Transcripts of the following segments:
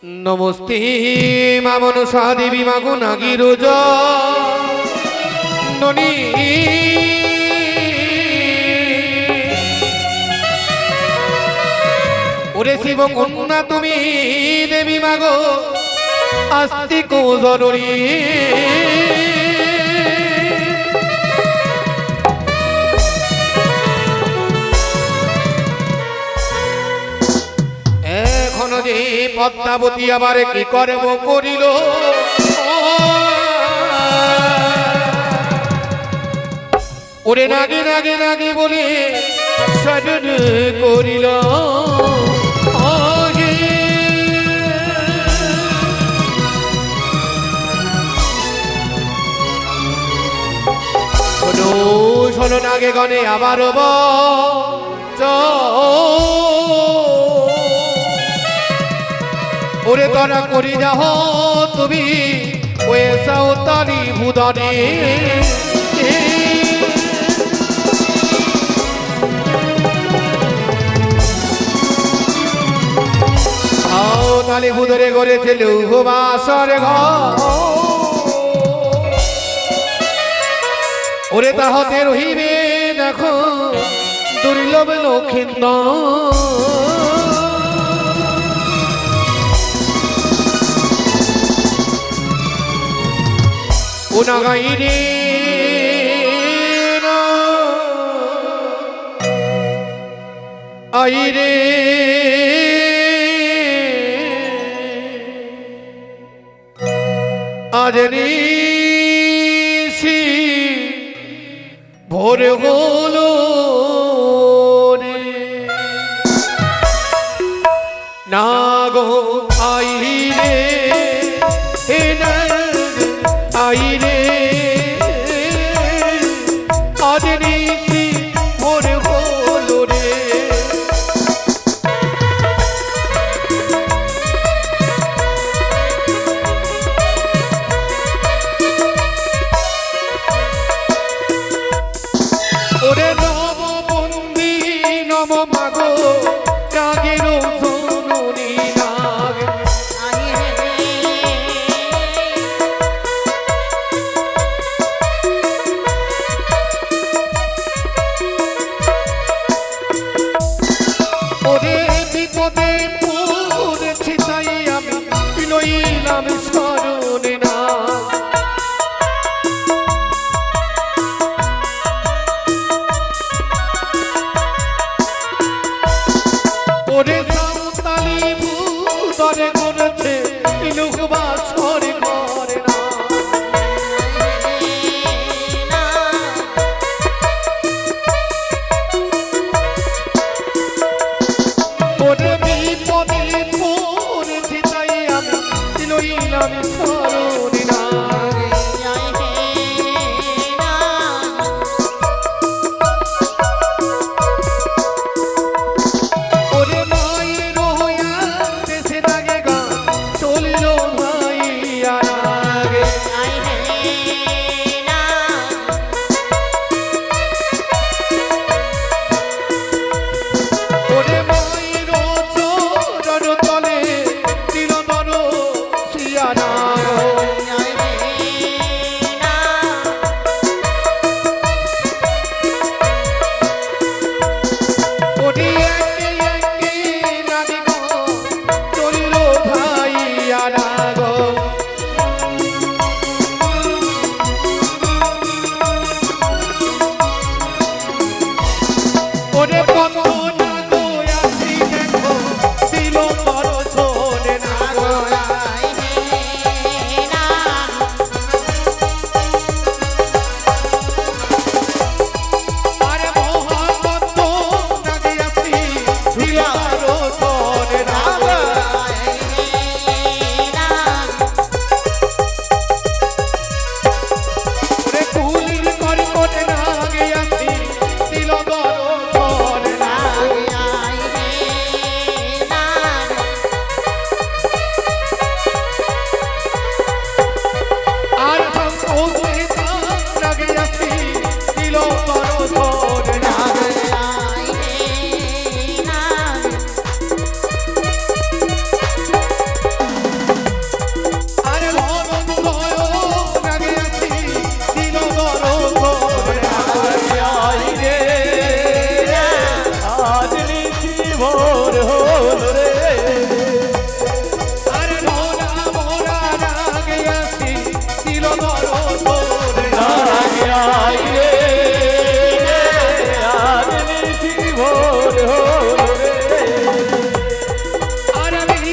नमस्ते मा मनसा देवी मागो नागिरोज ननी ओरे शिव कन्या तुमी देवी मागो आस्तिक जरुरी যে পদ্মাবতী আবার কি করব করিল ওরে নাগে নাগে নাগে বলে শরণ করিল শোনো শোনো নাগে গনে আবার ওরে তোরা করি যাহ তুমি ওয়ে সাউতালি ভুদানি সাউতালি ভুদরে করেছিল উপবাসর ঘর ওরে তাহতে রহিবে দেখো দুর্লভ Lakhindar Unagaire aire ajani si bhor holo re nago aire আইরে আজনি ভোর হলো রে ওরে নব বন্দি নব মাগো নাগের জননী নাগ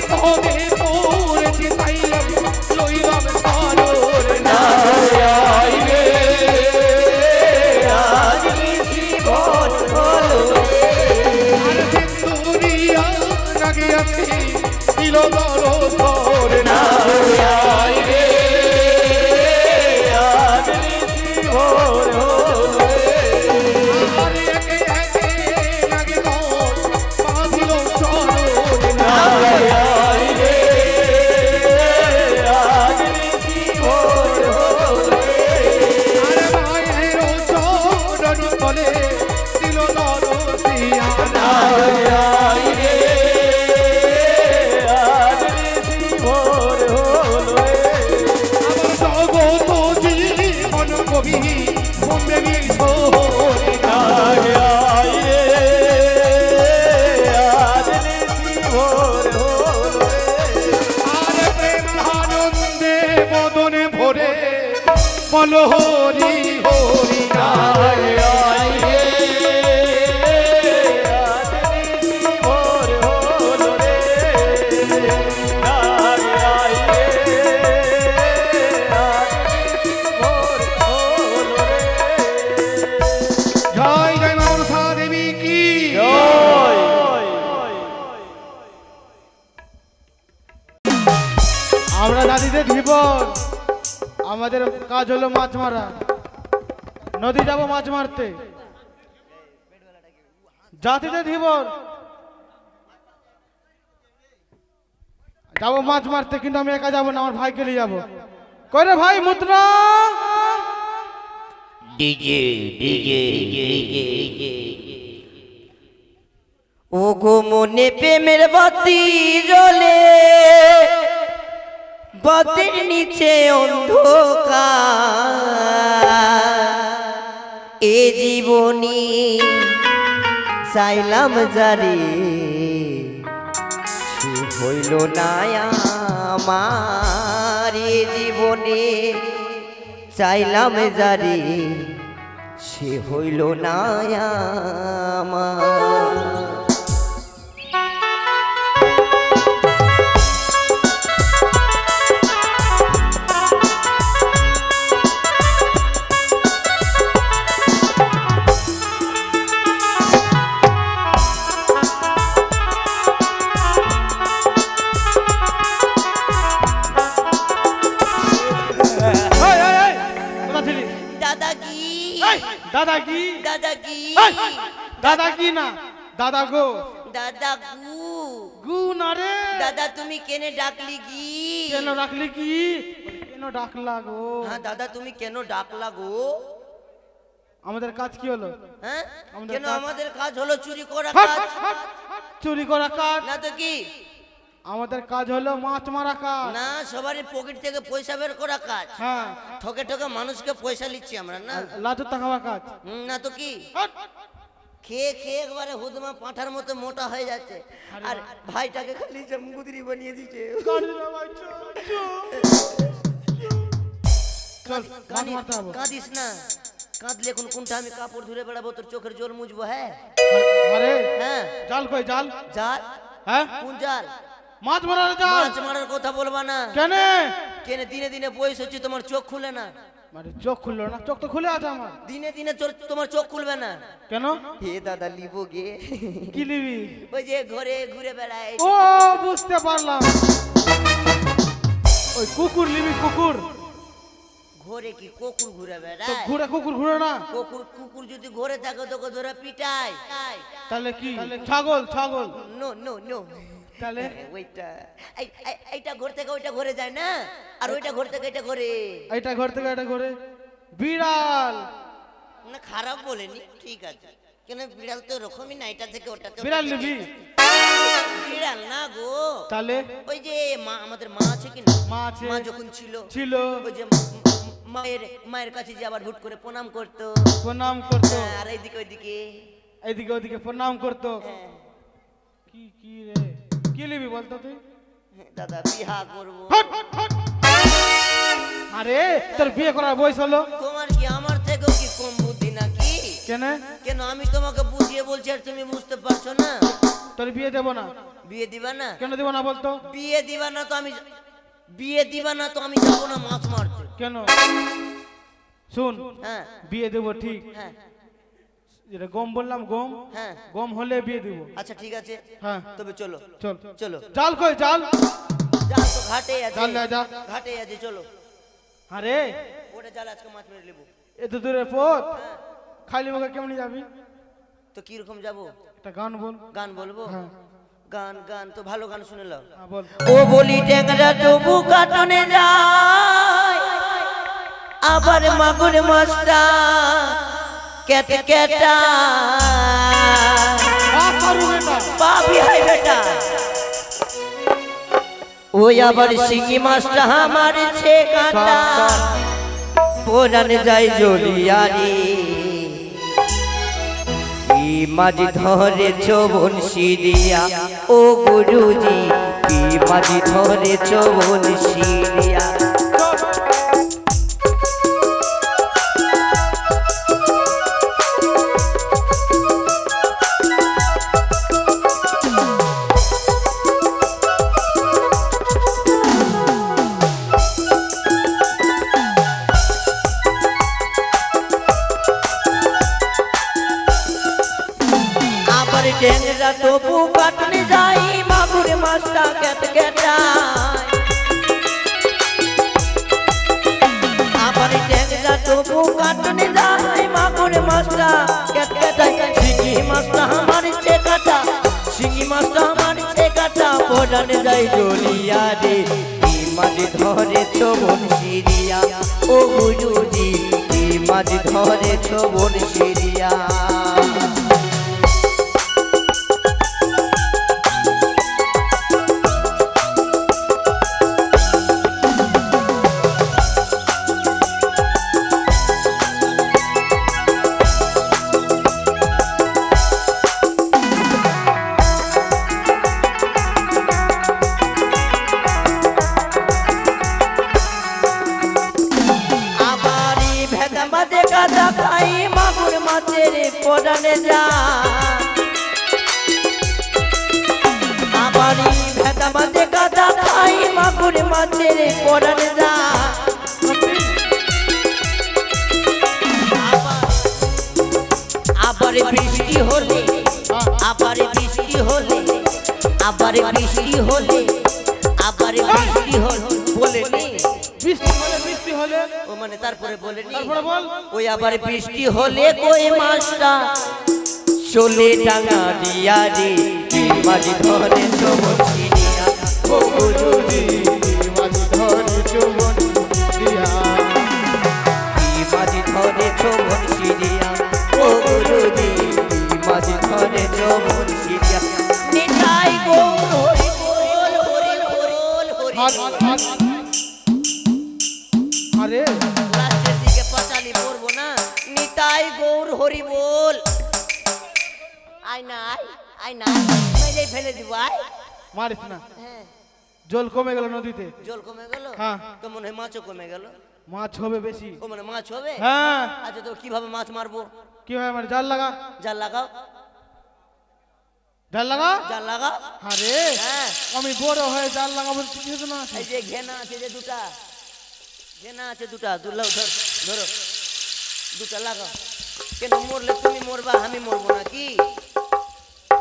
বিপদে পড়েছি তাই লইলাম সারোর না আইরে আজ নিশি ভোর হলো আর সিন্দুরিয়া লাগিয়াছি দিল দরদ না আইরে আজ নিশি ভোর হলো আর একে একে লাগে মন বাঁধিল চরণ না আইরে আজ নিশি ভোর হলো আর মায়ের চরণ তলে দিল দরদ দিয়া না আইরে আজ নিশি ভোর হলো আমার জগৎ জীবন কবি বন্দেবী ছোড়ে আগে আইরে আজ নিশি ভোর হলো আর প্রেম আনন্দে বদনে ভরে বল হরি হরি আগে আইরে আজ নিশি ভোর হলো রে আগে আইরে আজ নিশি ভোর হলো রে জয় জয় মা মনসা দেবী কি জয় আমরা দাদিদের ধীবর আমাদের কাজ হলো মাছ মারা নদী যাব মাছ মারতে জাতিতে ধীবর যাবো মাছ মারতে কিন্তু আমি একা যাবো না আমার ভাইকে নিয়ে যাবো করে ভাই মুদ্রা ডিজে ডিজে ডিজে ও গো মনে প্রেমের বাতি জ্বলে বাতির নিচে অন্ধকার এ জীবনী চাইলাম যারে সে হইল না আমার এ জীবনে চাইলাম যারে সে হইল না আমার দাদা কি দাদা কি দাদা কি দাদা কি না দাদা গো দাদা গু গু না রে দাদা তুমি কেনে ডাকলি কি কেন রাখলি কি কেন ডাকলা গো হ্যাঁ দাদা তুমি কেন ডাকলা গো আমাদের কাজ কি হলো হ্যাঁ আমাদের কেন কাজ- আমাদের কাজ হলো চুরি করা হাট, কাজ হাট, হাট, চুরি করা কাজ না তো কি আমাদের কাজ হলো মাছ মারা কাজ না সবারই পকেট থেকে পয়সা বের করা কাজ হ্যাঁ ঠকে ঠকে মানুষকে পয়সা নিচ্ছি আমরা না লাজুতা খাওয়া কাজ না তো কি হাট। খেয়ে খেয়ে একবারে হুদমা পাঁঠার মতো মোটা হয়ে যাচ্ছে আর ভাইটাকে খালি মুগুদরি বানিয়ে দিচ্ছে গাড়ি না ভাই, চল, চল। চল, মাছ মারতে যাবো। কাঁদিস না কাঁদলে এখন কোনটা আমি কাপড় ধরে বেড়াবো তোর চোখের জল মুছবো হ্যাঁ আরে হ্যাঁ জাল কই জাল জাল হ্যাঁ কোন জাল মাছ মারার জাল মাছ মারার কথা বলবা না কেন কেন দিনে দিনে বয়স হচ্ছে তোমার চোখ খুলে না মানে চোখ খুললো না চোখ তো খুলে আছে আমার দিনে দিনে তোমার চোখ খুলবে না কেন হে দাদা লিবো গে কি নিবি ওই যে ঘরে ঘুরে বেড়ায় ও বুঝতে পারলাম ওই কুকুর নিবি কুকুর ঘরে কি কুকুর ঘুরে তো বেড়ায় ঘুরে কুকুর ঘুরে না কুকুর যদি ঘরে থাকে তোকে ধরে পিটায় তাহলে কি ছাগল ছাগল নো নো নো তাহলে ওইটা এইটা ঘর থেকে ওইটা ঘরে যায় না আর ওইটা ঘর থেকে এটা ঘরে এইটা ঘর থেকে এটা ঘরে বিড়াল না খারাপ বলেনি ঠিক আছে কেন বিড়াল তো এরকমই না এটা থেকে ওটা বিড়াল নিবি বিড়াল না গো তাহলে ওই যে মা আমাদের মা আছে কি না মা আছে মা যখন ছিল ছিল ওই যে মায়ের কাছে যে আবার হুট করে প্রণাম করতো প্রণাম করতো আর এইদিকে ওইদিকে এইদিকে ওইদিকে প্রণাম করতো হ্যাঁ, কি কি রে কি নিবি বলতো তুই দাদা বিহা করবো আরে তোর বিয়ে করার বয়স হলো তোমার কি আমার থেকেও কি কম বুদ্ধি নাকি কেন কেন আমি তোমাকে বুঝিয়ে বলছি আর তুমি বুঝতে পারছো না তোর বিয়ে দেবো না। বিয়ে দিবা না? কেন দেবো না বলতো? বিয়ে দিবা না তো আমি যাবো না মাছ মারতে। কেন? শুন, হ্যাঁ বিয়ে দেবো ঠিক, হ্যাঁ যেটা গম বললাম গম, হ্যাঁ গম হলে বিয়ে দেবো। আচ্ছা ঠিক আছে, হ্যাঁ তবে চলো চল। চলো। জাল কই জাল? জাল তো ঘাটে আছে, জাল না যা। ঘাটে আছে, চলো। আরে ওটা জাল আজকে মাছ মেরে নেবো। এত দূরের পথ, খালি মুখে কেমনি যাবি? তো কিরকম যাবো? একটা গান বল। গান বলবো? হ্যাঁ গান গান তো ভালো গান শুনে নাও। হ্যাঁ, বল। ও বলি ট্যাংরা তবু কাটনে যায়, আবার মাগুর মাছটা কেটে কেটা পাবি হয় বেটা। ওই আবার শিঙি মাছটা আমার ছে কাটা, পোড়ানে যায় জলিয়ারি। কি মাছ ধরেছ বনশি দিয়া ও গুরুজি, কি মাছ ধরেছ বনশি দিয়া। ট্যাংরা তবু কাটনে যাই, মাগুর মাছটা কেটে কেটায়। আবার ট্যাংরা তবু কাটনে যাই, মাগুর মাছটা কেটে কেটায়। শিঙি মাছটা আমার ছে কাটা, শিঙি মাছটা আমার ছে কাটা, পোড়ানে যাই জলিয়া রে। কি মাছ ধরেছ বনশি দিয়া ও গুরুজি, কি মাছ ধরেছ বনশি দিয়া। মাগুর মাছের পোড়ানে যা, আমারই ভেদা মাঝে কাদা খাই, মাগুর মাছের পোড়ানে যা। আবার বৃষ্টি হলে, আবার বৃষ্টি হলে, আবার বৃষ্টি হলে, আবার বৃষ্টি হলে বলেনি বৃষ্টি হলে, বৃষ্টি হলে ও মানে তারপরে বলেনি। তারপরে বল। ওই আবার বৃষ্টি হলে কই মাছটা চলে ডাঙা দিয়া রে। কি মাছ ধরেছ বনশি দিয়া ও গুরুজি, কি মাছ ধরেছ বনশি দিয়া, কি মাছ ধরেছ বনশি দিয়া ও গুরুজি, কি মাছ ধরেছ বনশি দিয়া। নিতাই গৌর হরি বল, হরি বল, হরি বল। আরে লাস্টের দিকে পাঁচালি পড়বো না, নিতাই গৌর হরি বল। আয় না আয় না, মেরে ফেলে দিব। আয় মারিস না, হ্যাঁ, জল কমে গেল নদীতে। জল কমে গেল? হ্যাঁ। তো মনে হয় মাছও কমে গেল। মাছ হবে বেশি। ও মানে মাছ হবে? হ্যাঁ। আচ্ছা তো কিভাবে মাছ মারবো? কি হয় আমার? জাল লাগা, জাল লাগাও, জাল লাগা। জাল লাগাও। আরে হ্যাঁ, আমি বড় হয়ে জাল লাগাবো, কিছু না। এই যে ঘেনা আছে যে দুটা, ঘেনা আছে দুটা, দুলাও ধর, ধরো দুটা লাগাও। কেন মরলে তুমি মরবা, আমি মরবো নাকি?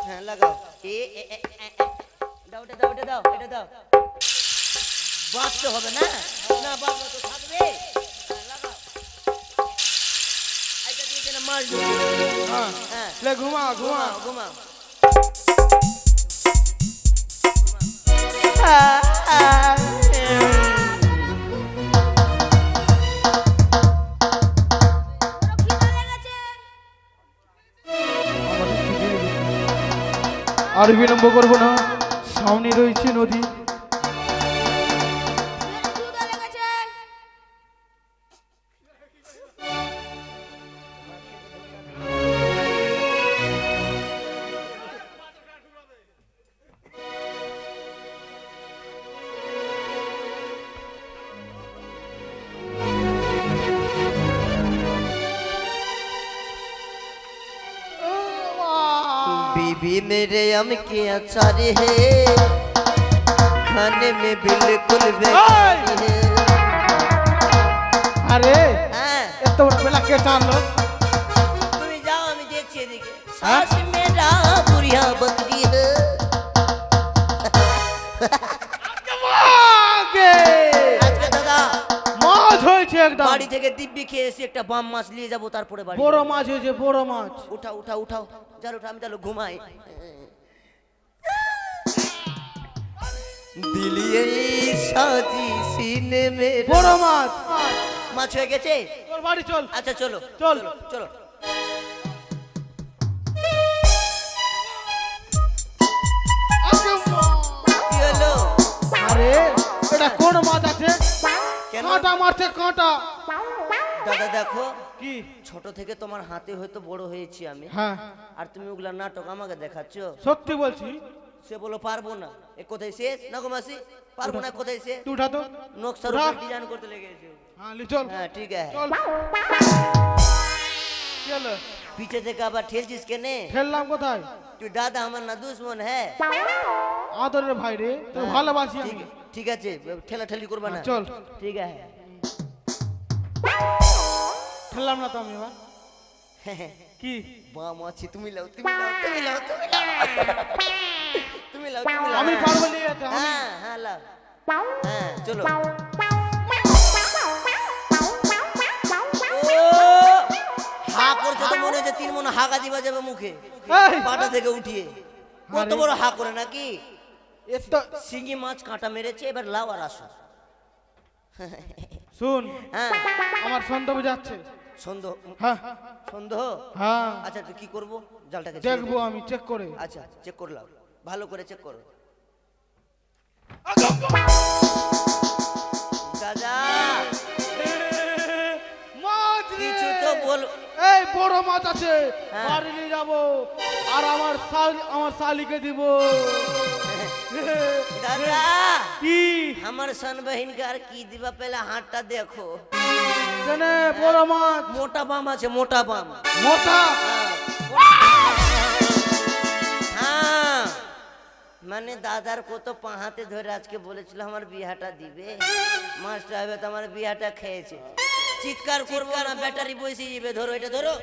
হ্যাঁ লাগাও। এ এ এ এ, দাও এটা দাও, এটা দাও, এটা দাও। বাঁচতে হবে না, না বাঁচলে তো থাকবে। হ্যাঁ লাগাও। এটা দিয়ে যেন মাছ ঢুকে। হ্যাঁ হ্যাঁ লে ঘুমা ঘুমা। ঘুমাও ঘুমাও। আর বিলম্ব করবো না, সামনে রয়েছে নদী। बीवी मेरे हम के अचार है खाने में बिल्कुल बेकार है। আরে हाँ এত বেলা কে টানলো? তুমি যাও আমি দেখছি এদিকে। सास मेरा बुढ़िया बकरी है। আগে আজকে দাদা মাছ হয়েছে একদম। বাড়ি থেকে দিব্যি খেয়ে এসে একটা বাম মাছ নিয়ে যাবো তারপরে বাড়ি বড় মাছ হয়েছে, বড় মাছ। উঠাও উঠাও উঠাও জাল উঠা আমি তাহলে ঘুমাই। দিলিয়ে সাজি সিনে মে বড় মাছ। মাছ হয়ে গেছে। তোর বাড়ি চল। আচ্ছা চলো চল। চলো কি হলো? আরে এটা কোন মাছ আছে? কেন? কাঁটা মারছে কাঁটা। দাদা দেখো কি? ছোট থেকে তোমার হাতে হয়তো বড় হয়েছি আমি, হ্যাঁ আর তুমি ওগুলা নাটক আমাকে দেখাচ্ছ। সত্যি বলছি। সে বলো পারবো না, এ কোথায় শেষ না গো মাসি? পারবো না কোথায় শেষ? তুই উঠা তো। নকশার উঠা। উপর ডিজাইন করতে লেগেছে। হ্যাঁ লি চল। হ্যাঁ ঠিক আছে। চল। কি হলো? पीछे থেকে আবার ঠেলছিস কেনে? ফেললাম কোথায়? তুই দাদা আমার না দুশ্মন হ্যাঁ? আদরের ভাই রে, তোর ভালোবাসি আমি। ঠিক ঠিক আছে ঠেলা ঠেলি করবা না। চল। ঠিক আছে। ফেললাম না তো আমি এবার। কি? বাম আছে তুমি লাও তুমি লাও তুমি লাও তুমি লাও তুমি লাও তুমি লাও। আমি পারবো নিয়ে যেতে। হ্যাঁ হ্যাঁ লাও। হ্যাঁ চলো। ও হা করছো তো মনে হচ্ছে 3 মণ হাগা দিবা যাবে মুখে এই, পাটা থেকে উঠিয়ে। কত বড় হা করে নাকি? এত শিঙি মাছ কাঁটা মেরেছে, এবার লাও আর আসো। শুন, হ্যাঁ আমার সন্দেহ যাচ্ছে। সন্দেহ? হ্যাঁ সন্দেহ? হ্যাঁ আচ্ছা তুই কি করবো? জালটাকে দেখবো আমি চেক করে। আচ্ছা চেক করলাম, ভালো করে চেক করো। দাদা মাছ রে! কিছু তো বল। এই বড় মাছ আছে, হ্যাঁ। বাড়ি নিয়ে যাবো আর আমার শালিকে দিব। দাদা কি? আমার सन बहन के আর কি দিবা, পেলে হাতটা দেখো। জানে বড় মাছ মোটা বাম আছে, মোটা বাম। মোটা। হ্যাঁ মানে দাদার কত পাহাতে ধরে আজকে বলেছিল আমার বিয়াটা দিবে, মাছটা হবে তো আমার বিয়াটা খেয়েছে। চিৎকার করবো না, ব্যাটারি বসে যাবে। ধরো এটা ধরো।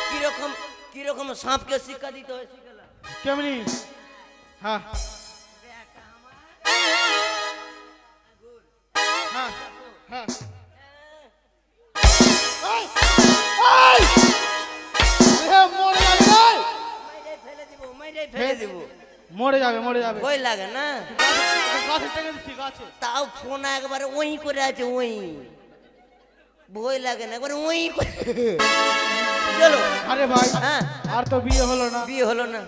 কিরকম কিরকম সাপকে শিক্ষা দিতে হয় শিখালাম। কেমনি? হ্যাঁ হ্যাঁ হ্যাঁ। এই, এই! এ মরে যাবে রে! মাইরে ফেলে দিব, মাইরে ফেলে দিব। মরে যাবে, মরে যাবে। ভয় লাগে না? গাছে টেনে দিচ্ছি, গাছে। তাও ফোন একবারে ওই করে আছে, ওই ভয় লাগে না, একবার ওই করে। চলো। আরে ভাই, হ্যাঁ আর তো বিয়ে হলো না। বিয়ে হলো না,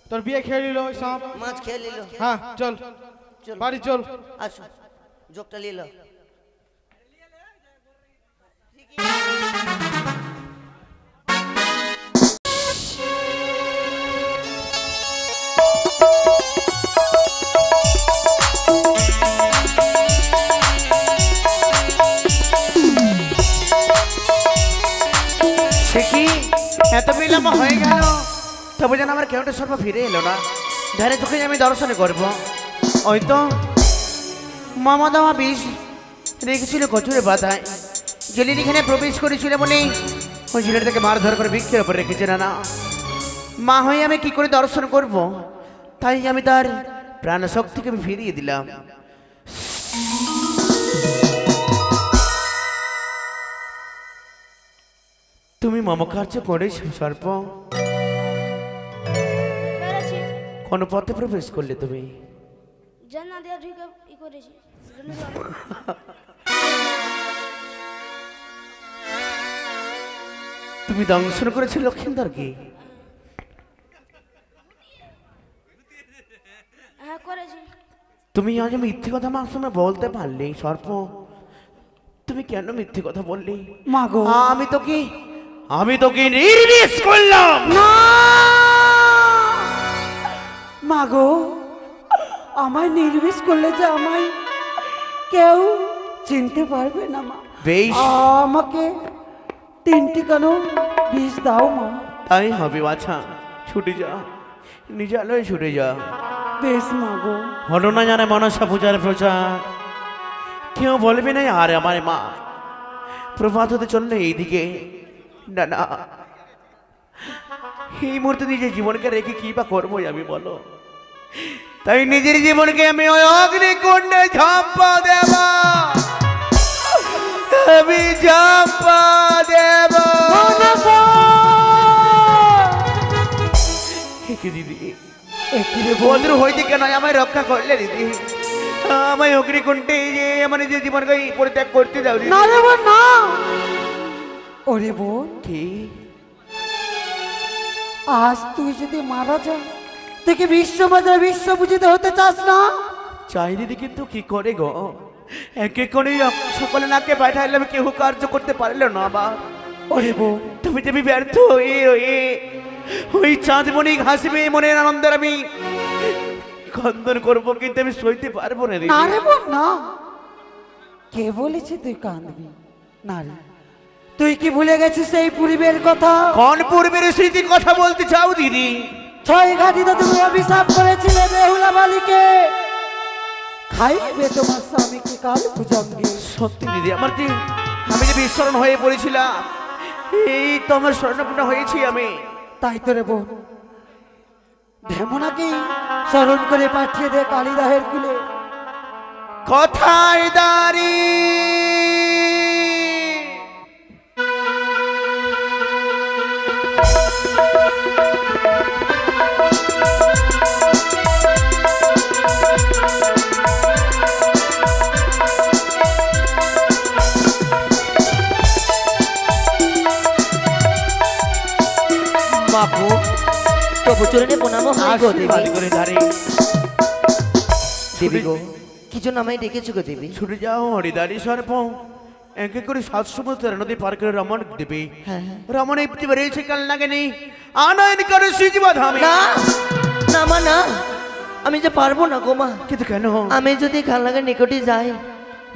তোর বিয়ে খেয়ে নিল ওই সাপ। মাছ খেয়ে নিল। হ্যাঁ চল, চল বাড়ি চল। আসো জগটা নিয়ে লো। সে কি এত বিলম্ব হয়ে গেল, তবে যেন আমার কেউটা সর্ব ফিরে এলো না। ধারে চোখে আমি দর্শনে করব। ওই তো মামা দামা বিষ রেখেছিল কচুরে পাতায়, জেলির এখানে প্রবেশ করেছিল বলে ওই ছেলেটাকে মারধর করে বৃক্ষের ওপর রেখেছিল না। মা হয়ে আমি কি করে দর্শন করব, তাই আমি তার প্রাণ শক্তিকে আমি ফিরিয়ে দিলাম। তুমি মমকার্য করেছ সর্প, পেরেছি কোন পথে প্রবেশ করলে তুমি? জান্নাত দিয়ে ঢুকে ই করেছি তুমি দংশন করেছো লক্ষিন্দর কি? হ্যাঁ করেছি। তুমি আজ মিথ্যে কথা আমার সঙ্গে বলতে পারলে সর্প? তুমি কেন মিথ্যে কথা বললি? মাগো আমি তোকে নির্দেশ করলাম না, মাগো আমায় নির্বিষ করলে যে আমায় কেউ চিনতে পারবে না মা। বেশ, আমাকে 3টি কেন বিষ দাও মা। তাই হবে বাছা। ছুটে যা, নিজে আলোয় ছুটে যা। বেশ মাগো। হলো না জানে মনসা পূজার প্রচার, কেউ বলবে না আর আমার মা প্রভাত হতে চললে এইদিকে। না না, এই মুহূর্তে নিজের জীবনকে রেখে কি বা করবো আমি বলো? তাই নিজের জীবনকে আমি ওই অগ্নিকুণ্ডে ঝাঁপা দেব, আমি ঝাঁপা দেব। দিদি বন্ধুর হইতে কেন আমায় রক্ষা করলে দিদি? আমায় অগ্নিকুণ্ডে যে আমার নিজের জীবনকে পরিত্যাগ করতে দাও দিদি। না রে বোন না। ওরে বোন, কি আজ তুই যদি মারা যাস, তুই কি বিশ্ববাজার বিশ্বপূজিত হতে চাস না? চাই দিদি, কিন্তু কি করে গো? এক এক করে সকলে নাকে পাঠাইলাম, কেউ কার্য করতে পারলো না। আবার ওরে বোন, তুমি তুমি ব্যর্থ হয়ে ওই চাঁদমণি হাসবে মনের আনন্দের আমি খন্দন করবো, কিন্তু আমি সইতে পারবো না না রে বোন না। কে বলেছে তুই কাঁদবি? না রে, তুই কি ভুলে গেছিস সেই পূর্বের কথা? কোন পূর্বের স্মৃতির কথা বলতে চাও দিদি? 6 ঘাটিতে তুমি অভিশাপ করেছিলে বেহুলা বালিকে, খাইবে তোমার স্বামীকে কাল ভুজঙ্গে। সত্যি দিদি, আমার যে আমি যে বিস্মরণ হয়ে পড়েছিলাম, এই তো আমার স্বর্ণপূর্ণ হয়েছি আমি। তাই তো রে বোন, ধেমনাকে স্মরণ করে পাঠিয়ে দে কালিদাহের কুলে। কথায় দাঁড়ি বাপু তবু চরণে প্রণাম হয় গো দেবী। আশীর্বাদ করে দাঁড়ি। দেবী গো, কি জন্য আমায় ডেকেছো গো দেবী? ছুটে যাও হরিদারি সর্প, এক এক করে 7 সমুদ্র নদী পার করে রমণ দেবী। হ্যাঁ। রমণ এই পৃথিবী রয়েছে কাল লাগে নেই, আনয়ন করে সিজবা ধামে। না না মা না, আমি যে পারবো না গো মা। কিন্তু কেন? আমি যদি খালনাগের নিকটে যাই,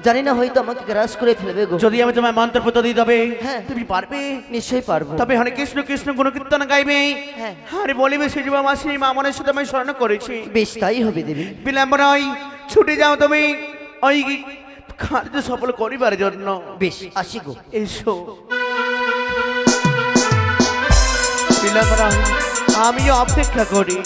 জানি না হয়তো আমাকে গ্রাস করে ফেলবে গো। যদি আমি তোমায় মন্ত্র পত দিই তবে হ্যাঁ। তুমি পারবে? নিশ্চয়ই পারবো। তবে হরে কৃষ্ণ কৃষ্ণ গুণকীর্তন গাইবে, হ্যাঁ। আরে বলিবে সিজবা মাসি মা মনের সাথে আমি স্মরণ করেছি। বেশ তাই হবে দেবী। বিলম্ব নয়, ছুটে যাও তুমি ওই কার্য সফল করিবার জন্য। বেশ আসি গো। এসো। বিলম্ব নয়, আমিও অপেক্ষা করি।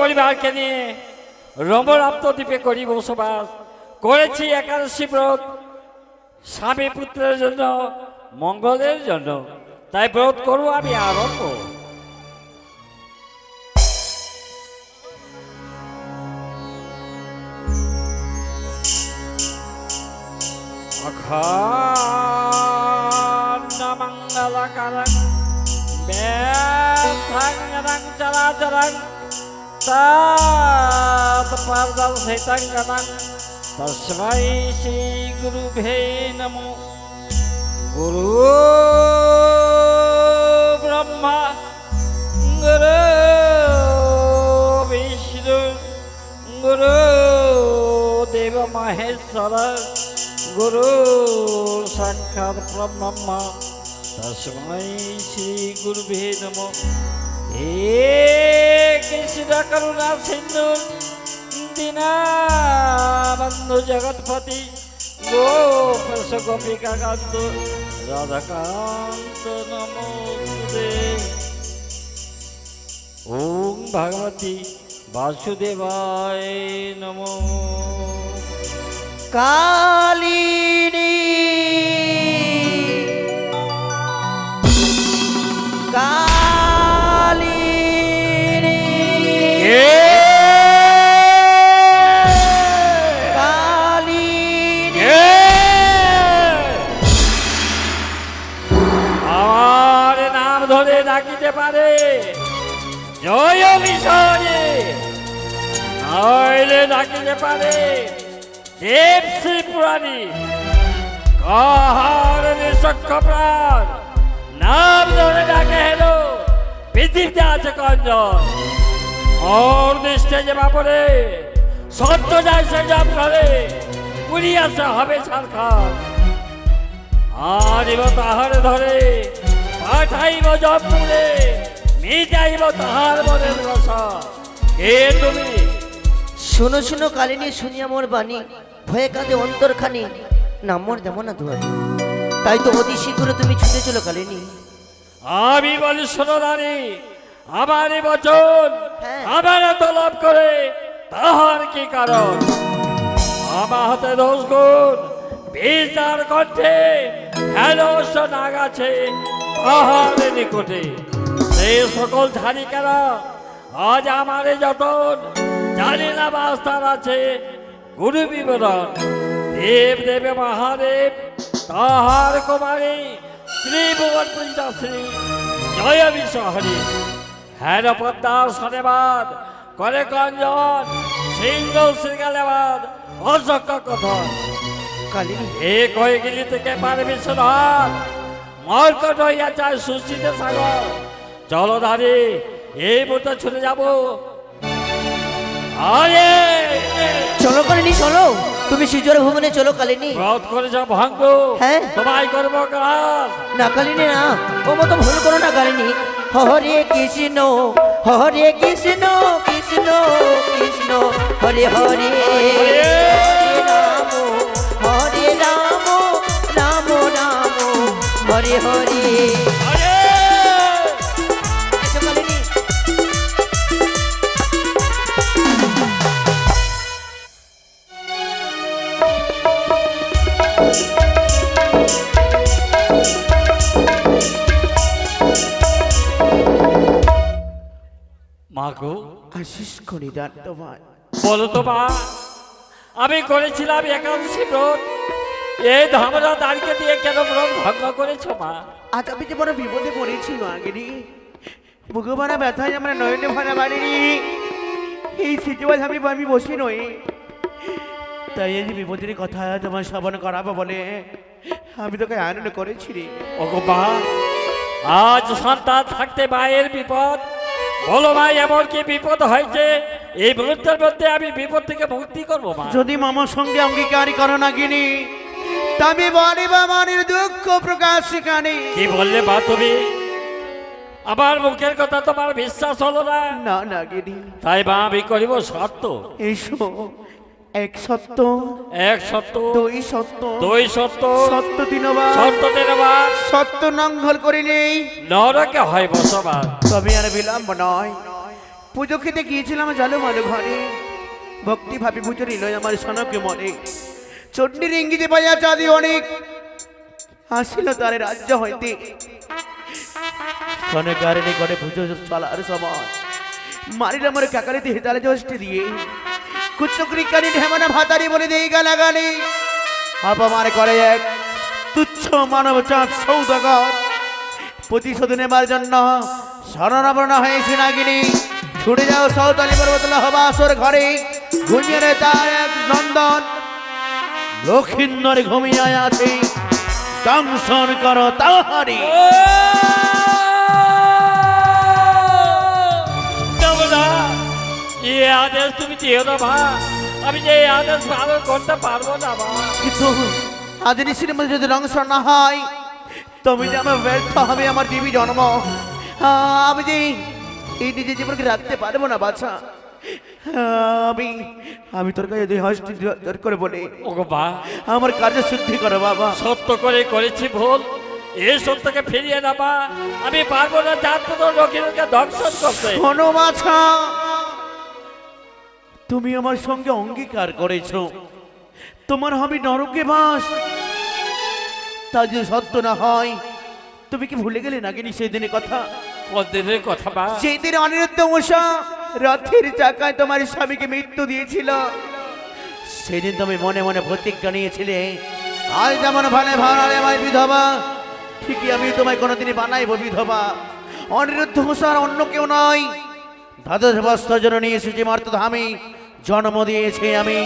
পরিবারকে নিয়ে রমরাপ্ত দ্বীপে করি বসবাস করেছি। একাদশী ব্রত স্বামী পুত্রের জন্য, মঙ্গলের জন্য, তাই ব্রত করবো আমি আরম্ভ। অখণ্ড মঙ্গলকারং বেদাং চরাচরং তৎপদর্শিতং তস্मै শ্রী গুরুভ্যো নমো। গুরু ব্রহ্মা গুরু বিষ্ণু গুরু দেব মহেশ্বর গুরু সাক্ষাৎ ব্রহ্ম তস্मै শ্রী গুরুভ্যো নমো। হে কৃষ্ণ করুণা সিন্ধু দীনবন্ধু জগৎপতি গোপেশ গোপিকা কান্ত রাধাকান্ত নমোস্তুতে। ওম ভগবতী বাসুদেবায় নমো। কালিনী কালিনী কালিনী আমার নাম ধরে ডাকিতে পারে জয় মিশনে নইলে ডাকিতে পারে দেবশ্রী পুরাণী কাহার নিঃসক্ষ প্রাণ নাম ধরে ডাকে হেলো পৃথিবীতে আছে কঞ্জন ওর দৃষ্টে যে বাপরে সত্য যায় সে জপ করে পুরিয়াছে হবে সরকার আনিব তাহার ধরে পাঠাইব জপপুরে মিটাইব তাহার মনের রসা কে তুমি শুনো শুনো কালিনী শুনিয়া মোর বাণী ভয়ে কাঁদে অন্তরখানি নাম মোর দেব না দুয়ারে তাই তো অতি শীঘ্র তুমি ছুটে চলো কালিনী আমি বলি শোনো রানী আমার এই বচন হ্যাঁ। আমার তলব করে তাহার কি কারণ আমার হাতে দোষ গুণ বিচার কণ্ঠে হেলো নাগ আছে তাহার নিকটে সে সকল ধারিকেরা আজ আমারে যতন জানি না বাস্তার আছে গুরু বিবরণ দেব দেবে মহাদেব তাহার কুমারী ত্রিভুবন পূজিতা শ্রী জয় বিশ্বহরি হ্যাঁ পদ্মার সনেবাদ করে কঞ্জন সিংহ শৃঙ্গালেবাদ অযজ্ঞ কথন কালিনী এক হয়ে গেলি থেকে পারবি সুধার মর্কট হইয়া চায় সুস্থিতে সাগর চলো ধারে এই মুহূর্তে ছুটে যাব আরে চলো কালিনী চলো তুমি সিজোর ভুবনে চলো কালিনী ব্রত করেছ ভঙ্গ হ্যাঁ। তোমায় করবো কাজ না কালিনী না ও মতো ভুল করো না কালিনী হরে কৃষ্ণ হরে কৃষ্ণ কৃষ্ণ কৃষ্ণ হরে হরে রাম হরে রাম রাম রাম হরে হরে আরে এসো কালিনী মা গো আশিস করি দান তোমার বলো তো মা আমি করেছিলাম একাদশী ব্রত এই ধামরা দাঁড়িয়ে দিয়ে কেন ব্রত ভঙ্গ করেছো মা আজ আমি যে বড় বিপদে পড়েছি আগেনি বুকে ভরা ব্যথায় আমরা নয়নে ভরা বাড়িনি এই সিজুয়াল আমি বসি নই তাই এই যে বিপদের কথা তোমার শ্রবণ করাবো বলে আমি তোকে আনন্দ করেছি রে ওগো মা আজ সন্তান থাকতে মায়ের বিপদ বলো ভাই এমন কি বিপদ হয়েছে এই মুহূর্তের মধ্যে আমি বিপদ থেকে মুক্তি করবো মা যদি মামার সঙ্গে অঙ্গীকার করো না গিনি তবে বলে বামানের দুঃখ প্রকাশ কানে কি বললে মা তুমি আমার মুখের কথা তোমার বিশ্বাস হলো না না না গিনি তাই মা আমি করিব সত্য এসো এক সত্য এক সত্য দুই সত্য দুই সত্য সত্য তিনবার সত্য তেরবার সত্য নঙ্গল করে নেই নরকে হয় বসবাস তবে আর বিলম্ব নয় পুজো খেতে গিয়েছিলাম জানো মালো ঘরে ভক্তি ভাবি পুজো নিল আমার সনকে মনে চটনির ইঙ্গিতে পাইয়া চাঁদি অনেক আসিল তার রাজ্য হইতে সনকারণে করে পুজো চলার সময় মারিল আমার কাকারিতে হেতালে জষ্টি দিয়ে কুচকরি কানি ঢেমনা ভাতারি বলে দিয়ে গালাগালি অপমান করে এক তুচ্ছ মানব চাঁদ সৌদাগর প্রতিশোধ নেবার জন্য শরণাবরণ হয়েছে নাগিনী ছুটে যাও সৌতালি পর্বতলা হবা আসর ঘরে ঘুমিয়ে তার এক নন্দন লক্ষিন্দর ঘুমিয়ে আছে দংশন করো তাহারি এই আদেশ তুমি দিও না মা আমি যে এই আদেশ পালন করতে পারবো না মা কিন্তু আজ নিশ্চিত মধ্যে যদি দংশন না হয় তুমি যে আমার ব্যর্থ হবে আমার দিবি জন্ম আমি যে এই নিজের জীবনকে রাখতে পারবো না বাছা আমি আমি তোর কাছে দুই হস্ত জোর করে বলে ওগো মা আমার কার্য শুদ্ধি করো বাবা সত্য করে করেছি ভুল এই সত্যকে ফিরিয়ে না মা আমি পারবো না যার তো লোকেরকে দংশন করতে শোনো বাছা তুমি আমার সঙ্গে অঙ্গীকার করেছো তোমার হবে নরকে বাস তা যদি সত্য না হয় তুমি কি ভুলে গেলে নাকি সেই দিনের কথা কতদিনের কথা মা সেই দিন অনিরুদ্ধ মশা রথের চাকায় তোমার স্বামীকে মৃত্যু দিয়েছিল সেদিন তুমি মনে মনে প্রতিজ্ঞা নিয়েছিলে আজ যেমন ভালে ভাড়ালে আমায় বিধবা ঠিকই আমি তোমায় কোনোদিনই বানাইব বিধবা অনিরুদ্ধ মশার অন্য কেউ নয় দ্বাদশ বছর জন্য নিয়ে এসেছি মর্তধামে, জন্ম দিয়েছে আমি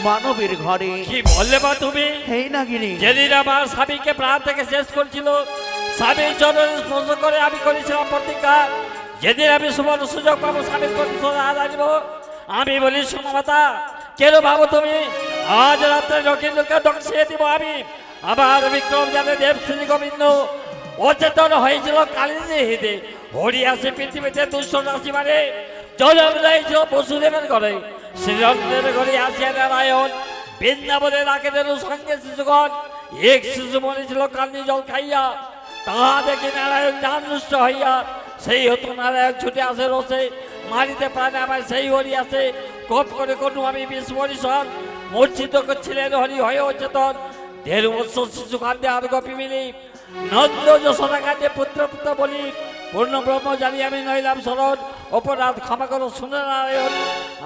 মানবের ঘরে। কি বললে মা তুমি? হে নাগিনী, যেদিন আমার স্বামীকে প্রাণ থেকে শেষ করছিল, স্বামীর চরণ স্পর্শ করে আমি করেছিলাম প্রতিজ্ঞা, যেদিন আমি সুবর্ণ সুযোগ পাবো স্বামীর প্রতিশোধ আনিব। আমি বলি সুমাতা, কেন ভাবো তুমি আজ রাত্রে লক্ষ্মীকে ধ্বংসিয়ে দিব আমি? আমার বিক্রম যাতে দেব শ্রী গোবিন্দ অচেতন হয়েছিল কালিন্দী হৃদে, হরিয়াসে পৃথিবীতে 200 রাশি মানে জন্ম দিয়েছিল বসুদেবের ঘরে, শ্রীরন্ধ্রের ঘরে আসিয়া নারায়ণ, বৃন্দাবনের রাকেদের সঙ্গে শিশুগণ এক শিশু মরেছিল কান্দি জল খাইয়া, তাহা দেখে নারায়ণ জানুষ্ট হইয়া সেই হতো নারায়ণ ছুটে আসে রসে, মারিতে প্রাণে আমার সেই হরি আসে, কপ করে কোনো আমি 20 পরিষদ মূর্ছিত করছিলেন হরি হয়ে অচেতন। 1.5 বছর শিশু কান্দে আর গোপী মিলি, নন্দ যশোদা কান্দে পুত্র পুত্র বলি, পূর্ণ ব্রহ্ম জানি আমি নইলাম শরণ, অপরাধ ক্ষমা করো শুনে নারায়ণ।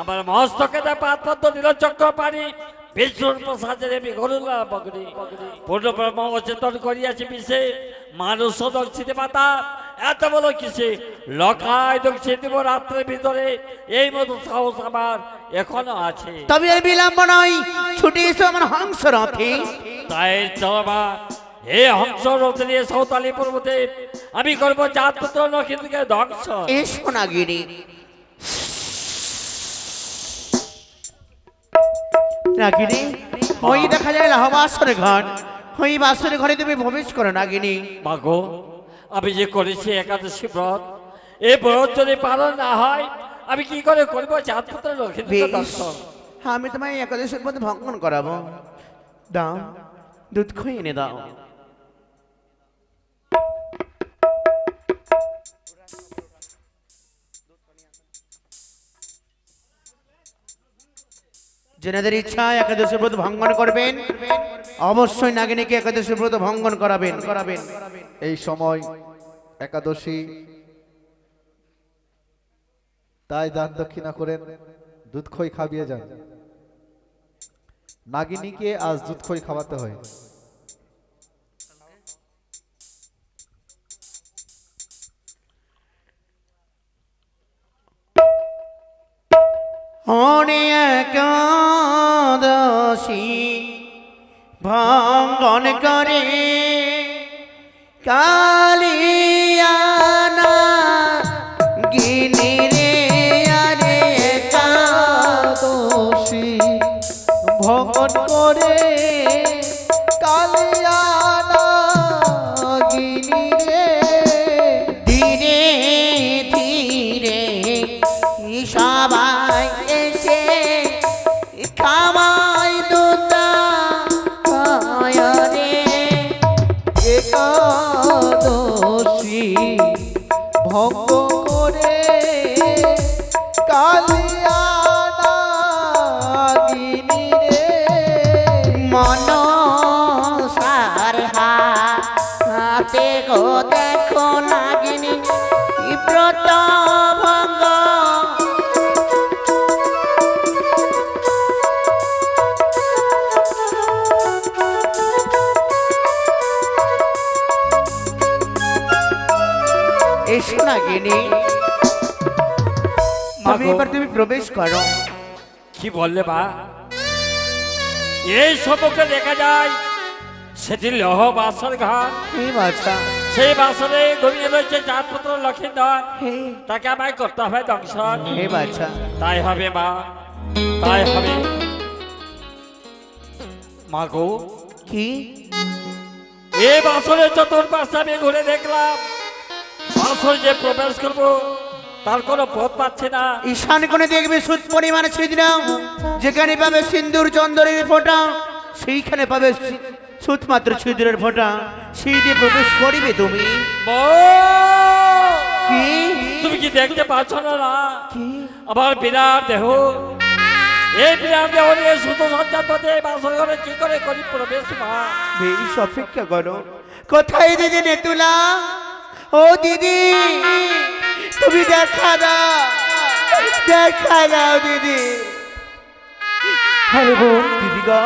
আমার মস্তকে পাত পদ্ম দিল চক্র পানি, বিষ্ণুর প্রসাদের আমি গরুলা বগরি, পূর্ণ ব্রহ্ম অচেতন করিয়াছি বিষে, মানুষ দক্ষিণে মাতা এত বলো কিসে, লকায় দক্ষিণ দিব রাত্রের ভিতরে, এই মতো সাহস আমার এখনো আছে। তবে আর বিলম্ব নয়, ছুটে এসো আমার হংস রথে। তাই চলো মা, হে হংস রথে নিয়ে সৌতালি পর্বতে আমি করবো জাত পুত্র নক্ষত্রকে ধ্বংস। এসো নাগিনী। নাগিনী, ওই দেখা যায় লাহবাসরে ঘর, ওই বাসরে ঘরে তুমি প্রবেশ করো নাগিনী। মাগো, আমি যে করেছি একাদশী ব্রত, এই ব্রত যদি পালন না হয় আমি কি করে করবো জাত পুত্র নক্ষত্রকে বেশ, ধ্বংস? আমি তোমায় একাদশের মধ্যে ভঙ্গন করাবো। দাও, দুধ খই এনে দাও। যেনাদের ইচ্ছা একাদশী ব্রত ভঙ্গন করবেন, অবশ্যই নাগিনীকে একাদশী ব্রত ভঙ্গন করাবেন। এই সময় একাদশী, তাই দান দক্ষিণা করেন, দুধ খই খাবিয়ে যান। নাগিনীকে আজ দুধ খই খাওয়াতে হয়। হরে একাদশী ভঙ্গন করে কালিয়ানা গিনি রে, আরে একাদশী ভঙ্গন করে কালিয়ানা গিনি রে। ধীরে ধীরে সবাই এসে খামাই দুটা রে, একাদশী ভঙ্গ করে কালিয়ানা গিনি রে। মনসার হাতে গো দেখো নাগিনী ব্রত ভঙ্গ। এসো নাগিনী, তবে এবার তুমি প্রবেশ করো। কি বললে মা? এই সম্মুখে দেখা যায় সেটি লহ বাসর ঘাট, এই বাচ্চা, সেই বাসরে ঘুমিয়ে রয়েছে জাত পুত্র লক্ষিন্দর, হে তাকে আমায় করতে হবে দংশন। হে বাচ্চা, তাই হবে মা, তাই হবে। মা গো, কি এই বাসরে চতুর্পাশে আমি ঘুরে দেখলাম, বাসর যে প্রবেশ করবো তার কোনো পথ পাচ্ছে না। ঈশান কোণে দেখবে সুদ পরিমাণে ছিদ্র, যেখানে পাবে সিন্দুর চন্দনের ফোঁটা, সেইখানে পাবে সুদ মাত্র ছিদ্রের ফোঁটা, সেই দিয়ে প্রবেশ করিবে তুমি। বউ, কি তুমি কি দেখতে পাচ্ছ না কি আমার বিরাট দেহ? এই বিরাট দেহ নিয়ে সুতো সজ্জার পথে বাসর ঘরে কি করে করি প্রবেশ মা? বেশ অপেক্ষা করো। কোথায় দিদি নেতুলা? ও দিদি, তুমি দেখা দাও, দেখা দাও দিদি। হ্যাঁ বোন, দিদি গো,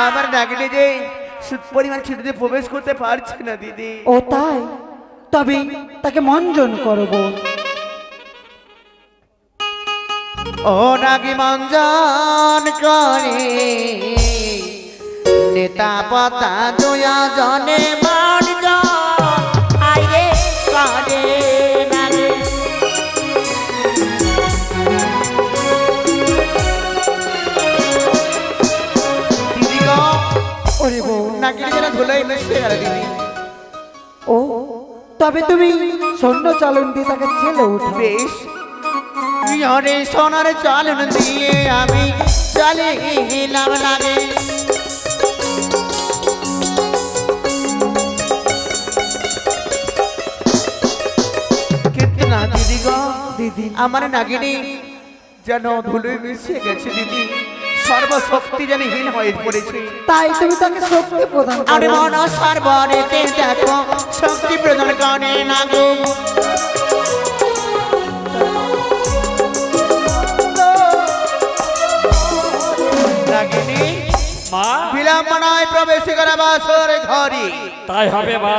আমার নাগিনে যে সুদ পরিমাণ ছিটতে প্রবেশ করতে পারছে না দিদি। ও তাই? তবে তাকে মঞ্জন করো বোন। ও নাগি মঞ্জন করে নেতা পতা দুয়া জনে মঞ্জন আইরে করে নাগে দিদি গো ওরে বউ, নাকি যেন ধুলোই মিশে গেল দিদি। ও তবে তুমি সৈন্য চালন দিয়ে তাকে ছেলে উঠবে। বেশ ইহরে সোনার চালন দিয়ে আমি চলে গেলাম লাগে। কিন্তু না দিদি গো, দিদি আমার নাগিনী যেন ধুলোয় মিশে গেছে দিদি, সর্বশক্তি যেন হীন হয়ে পড়েছে। তাই তুমি তাকে শক্তি প্রদান আরে করো। মন সর্বরেতে দেখো শক্তি প্রদান করে না গো। নাগিনী মা বিলম্ব নয়, প্রবেশ করা বাসর ঘরে। তাই হবে মা।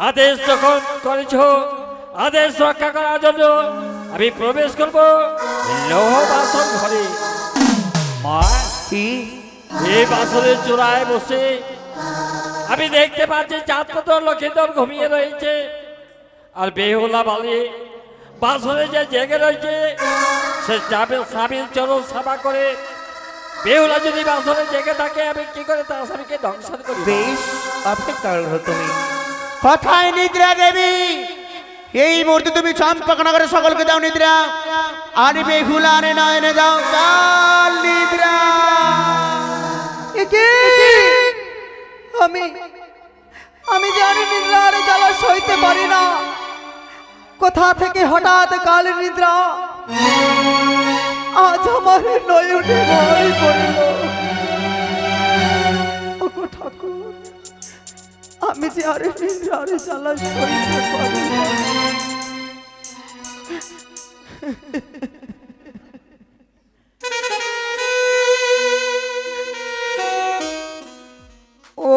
আদেশ যখন করেছ, আদেশ রক্ষা করার জন্য আমি প্রবেশ করব লৌহ বাসন ঘরে। মা কি এই বাসনের চূড়ায় বসে আমি দেখতে পাচ্ছি চাঁদপতর লক্ষিন্দর ঘুমিয়ে রয়েছে, আর বেহুলা বালি বাসনে যে জেগে রয়েছে সে যাবে স্বামীর চরণ সেবা করে। বেহুলা যদি বাসনে জেগে থাকে আমি কি করে তার স্বামীকে দংশন করি? বেশ অপেক্ষা করো তুমি। কথায় নিদ্রা দেবী, এই মুহূর্তে তুমি চম্পকনগরে সকলকে দাও নিদ্রা, আর বেহুলা আরে নয়নে দাও কাল নিদ্রা। আমি জানি নিদ্রার জ্বালা সইতে পারি না। কোথা থেকে হঠাৎ কাল নিদ্রা আজ আমার নয়নে ভয় পড়ল। ওগো ঠাকুর, আমি যে আর নিদ্রার জ্বালা সইতে পারি না।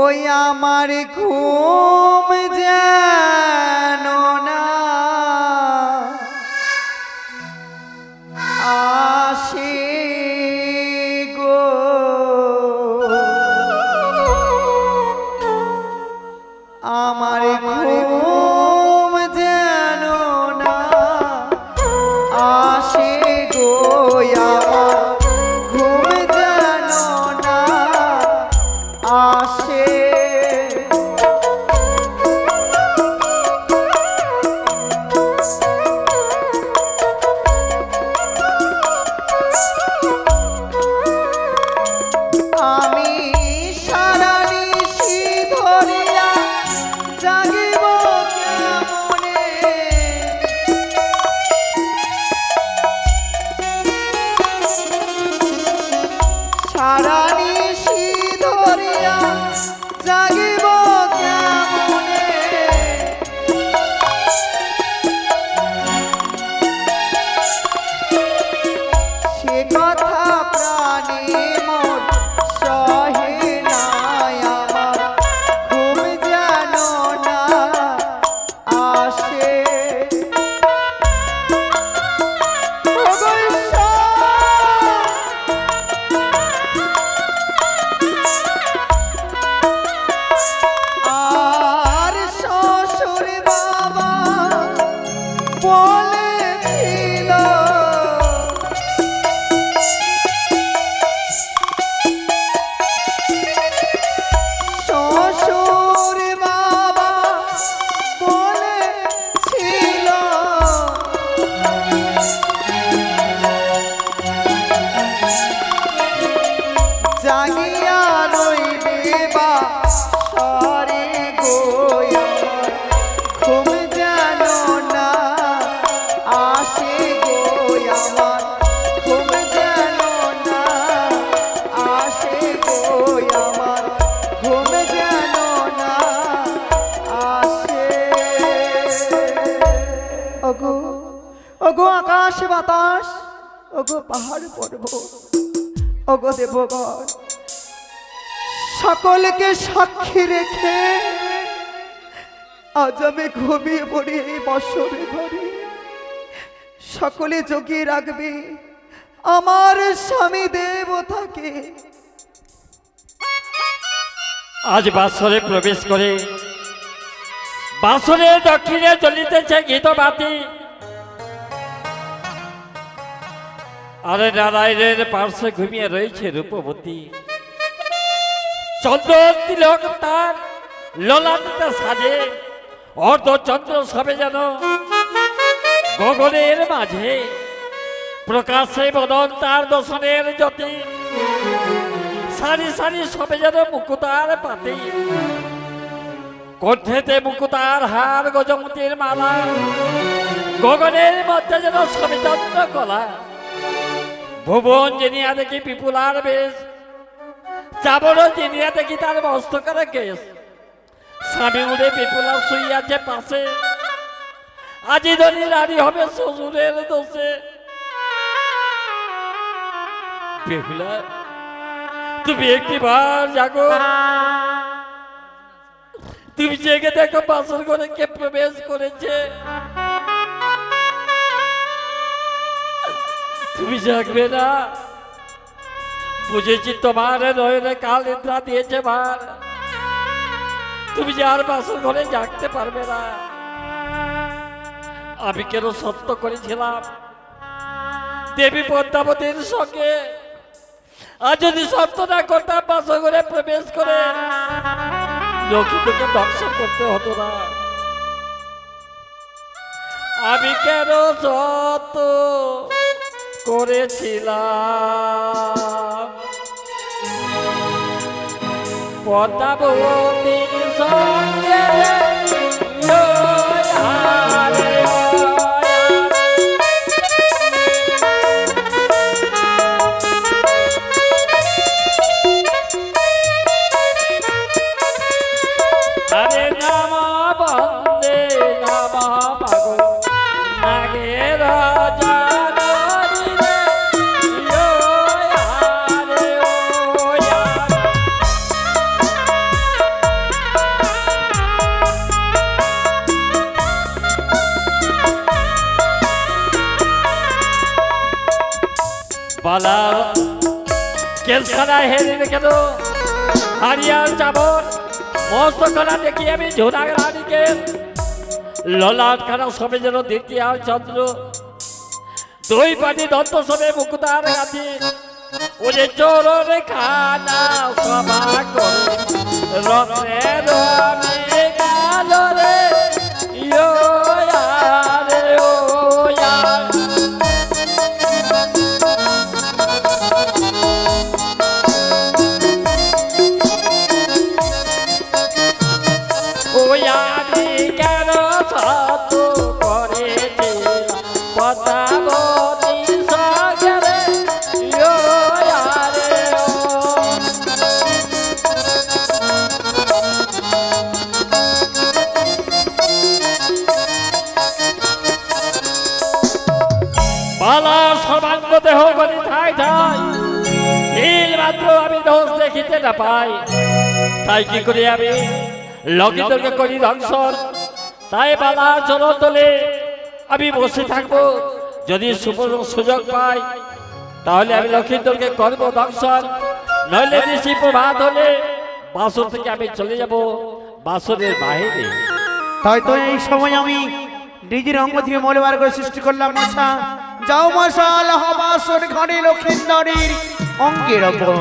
ওই আমার ঘুম যেন না আসে গো, আমার ঘুম যেন না আসে গো, আমার ঘুম যেন না আসে। আমি সারা নিশি ধরিয়া জাগিব কেমনে, সারা নিশি ধরিয়া জাগিব কেমনে, সে কথা প্রাণে মোর সহে নাই, আমার ঘুম যেন না আসে। ওগো ঈশ্বর, আর শ্বশুর বাবা বলেছিল শ্বশুর বাবা বলেছিল জাগিয়া রইলে বা সরে গো, আমার ঘুম যেন না আসে গো, আমার ঘুম যেন না আসে গো, আমার ঘুম যেন না আসে। ওগো ওগো আকাশ বাতাস, ওগো পাহাড় পর্বত, ওগো দেবগণ, সকলকে সাক্ষী রেখে আজ আমি ঘুমিয়ে পড়ি এই বছরে ঘরে। সকলে জগিয়ে রাখবে আমার স্বামী দেবতাকে। আজ বাসরে প্রবেশ করে বাসরে দক্ষিণে জ্বলিতেছে গীতবাতি। আরে নারায়ণের পার্শ্বে ঘুমিয়ে রয়েছে রূপবতী। চন্দন তিলক তার ললাটে সাজে, অর্ধচন্দ্র সবে যেন গগনের মাঝে, প্রকাশে বদন তার দর্শনের জ্যোতি। সারি সারি সবে যেন মুকুতার পাতি, কণ্ঠেতে মুকুতার হার গজমতির মালা, গগনের মধ্যে যেন সবে চন্দ্র কলা। ভুবন জিনিয়া দেখি বিপুলার বেশ, চাবড় জিনিয়া দেখি তার মস্তকের কেশ। স্বামী উড়ে বিপুলা শুইয়াছে পাশে, আজি ধনী রানী হবে শ্বশুরের দোষে। বেহুলা তুমি একটিবার জাগো, তুমি জেগে দেখো বাসর ঘরে কে প্রবেশ করেছে। তুমি জাগবে না, বুঝেছি তোমার নয়নে কাল নিদ্রা দিয়েছে ভার, তুমি যে আর বাসর ঘরে জাগতে পারবে না। আমি কেন সত্য করেছিলাম দেবী পদ্মাবতীর সঙ্গে, আর যদি সত্য না করতাম বাসর ঘরে প্রবেশ করে লক্ষ্মীকে দর্শন করতে হতো না। আমি কেন সত্য করেছিলাম পদ্মাবতীর সঙ্গে। আরে নামা বন্দে নামা পাগো নাগে রাজা বালার কেলখানা হেরে কেন হারিয়ার চাবর মস্ত খানা দেখি আমি ঝোড়া রানীকে ললাট খানা সবে যেন দ্বিতীয় চন্দ্র। দুই পাটি দন্ত সবে মুকুতার গাছি, ওরে চোরে খানা সভা করে রঙে রঙে গেল রে ইয়ো রে ও ইয়ার। বালার সর্বাঙ্গ দেহ গলি ঠাই ঠাই, নীল মাত্র আমি দোষ দেখিতে না পাই। তাই কি করি আমি লক্ষিতকে করি দংশন, তাই বালার চরণ তলে আমি বসে থাকবো। যদি সুযোগ পাই তাহলে আমি লক্ষিতকে করবো দংশন, নইলে ঋষি প্রভাত হলে বাসর থেকে আমি চলে যাব বাসরের বাইরে। তাই তো এই সময় আমি নিজের অঙ্গ থেকে মলবার করে সৃষ্টি করলাম মশা। যাও মশা বাসর ঘরে লক্ষিন্দরীর অঙ্গের ওপর।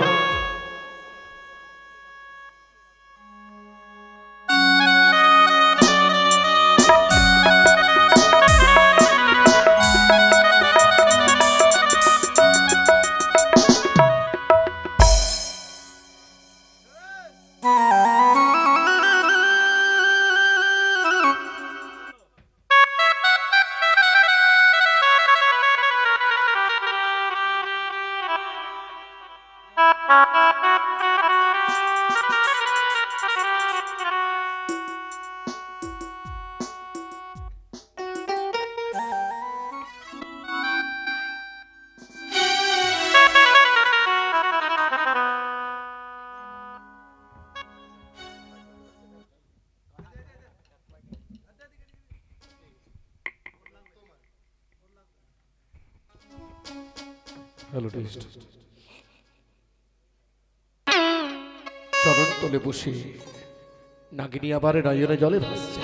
Hello test. চরণ তলে বসে নাগিনী আবার নয়নে জলে ভাসছে।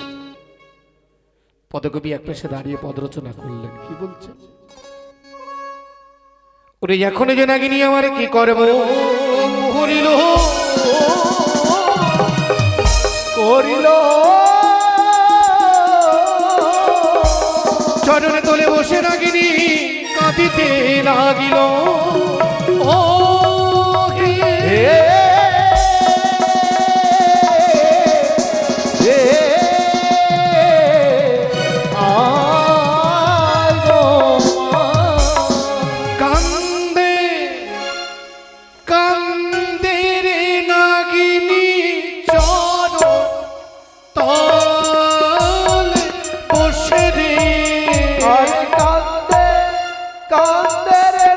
পদকবি এক পাশে দাঁড়িয়ে পদ রচনা করলেন, কি বলছেন? ওরে এখন যে নাগিনী আমার কি করব করিল করিল চরণে তলে বসে নাগিনী কাঁদিতে লাগিল। ও কান্দে কান্দে রে নাগিনী চরণ তলে বসে রে। কান্দে কান্দে রে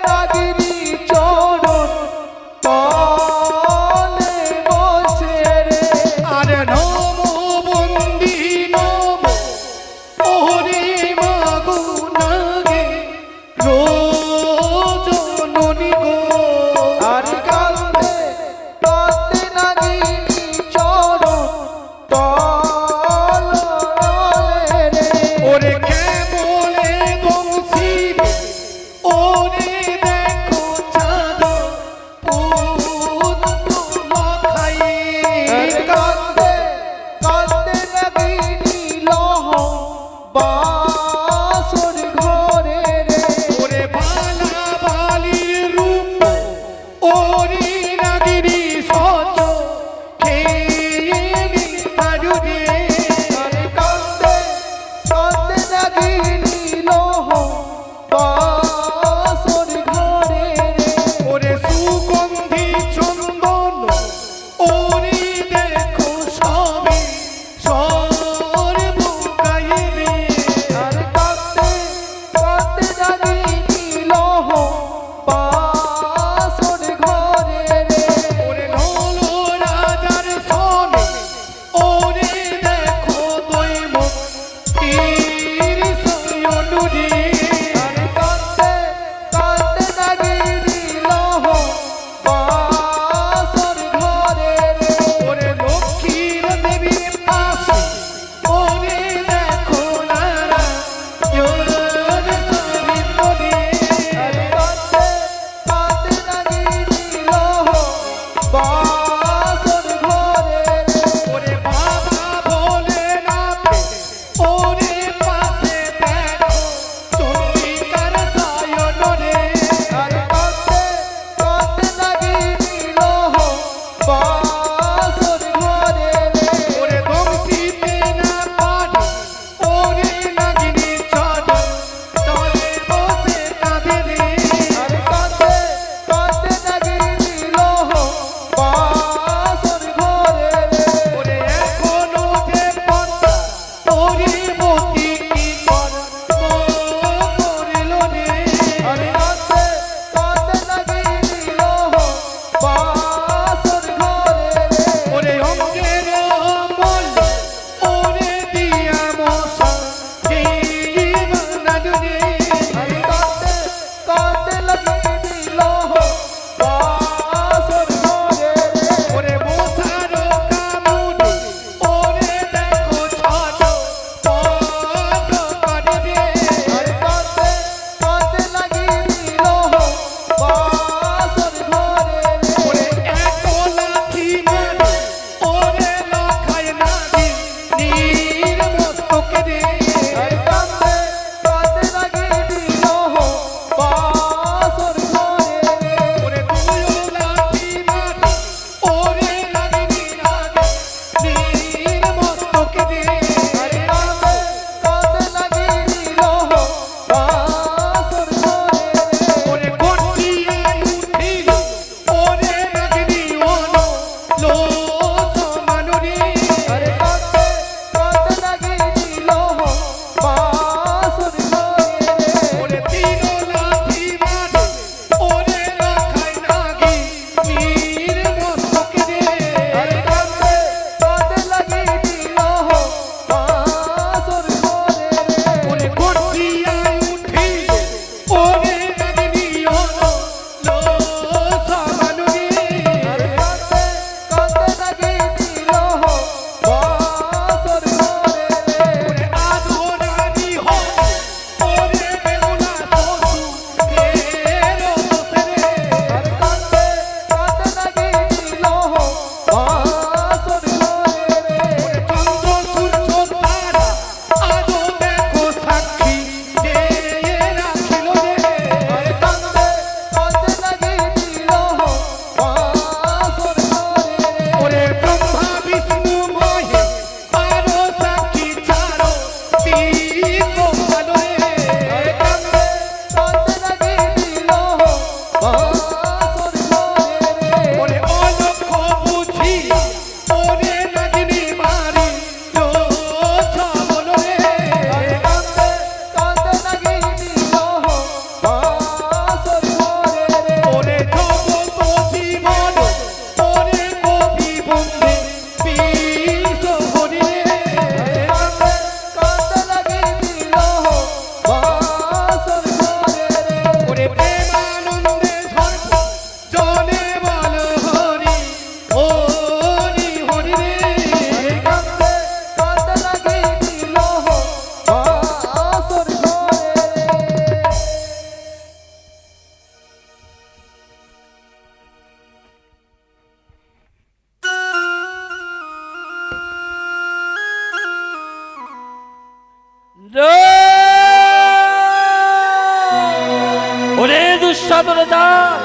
দুঃসাধনে যান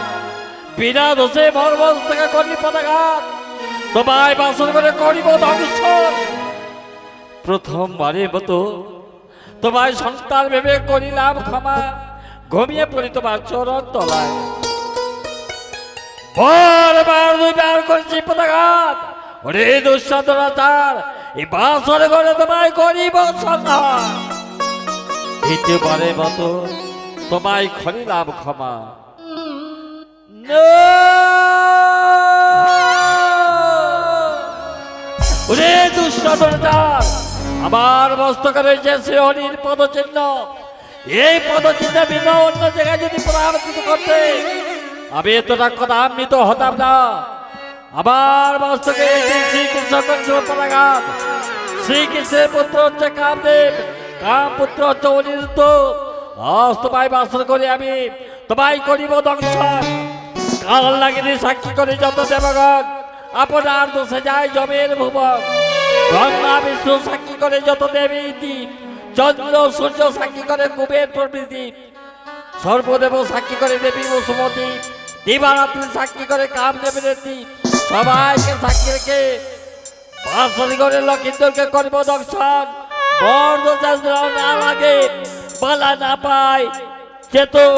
বিনা দোষে মর্মস থেকে করি পদাঘাত তোমায় বাসন করে করিব ধ্বংস। প্রথমবারের মতো তোমায় সন্তান ভেবে করিলাম ক্ষমা, ঘুমিয়ে পড়ি তোমার চরণ তলায়। বারবার দুইবার করেছি পদাঘাত, ওরে দুঃসাধনাচার এই বাসর ঘরে তোমায় করিব সন্ধান। দ্বিতীয়বারের মতো তোমায় করিলাম ক্ষমা। ওরে দুঃসাধনাচার আমার মস্তকে রয়েছে শ্রীহরির পদচিহ্ন, এই পদচিহ্ন বিনা অন্য জায়গায় যদি পরাবর্তিত করতে আমি এতটা কদান্বিত হতাম না। আমার মস্তকে শ্রীকৃষ্ণ করেছিল পদাঘাত। শ্রীকৃষ্ণের পুত্র হচ্ছে কামদেব, কাম পুত্র হচ্ছে অনিরুদ্ধ। আজ তোমায় বাসন করে আমি তোমায় করিব দংশন। কাল লাগিনি সাক্ষী করে যত দেবগণ আপনার দোষে যায় জমের ভুবন। ব্রহ্মা বিষ্ণু সাক্ষী করে যত দেবী দ্বীপ, চন্দ্র সূর্য সাক্ষী করে কুবের প্রভৃতি, সর্বদেব সাক্ষী করে দেবী বসুমতী, দিবারাত্রি সাক্ষী করে কামদেবের দ্বীপ। সবাইকে সাক্ষী রেখে বাসরি করে লক্ষিন্দরকে করব দর্শন। বর্ধ না লাগে, বলা না পায় চেতন।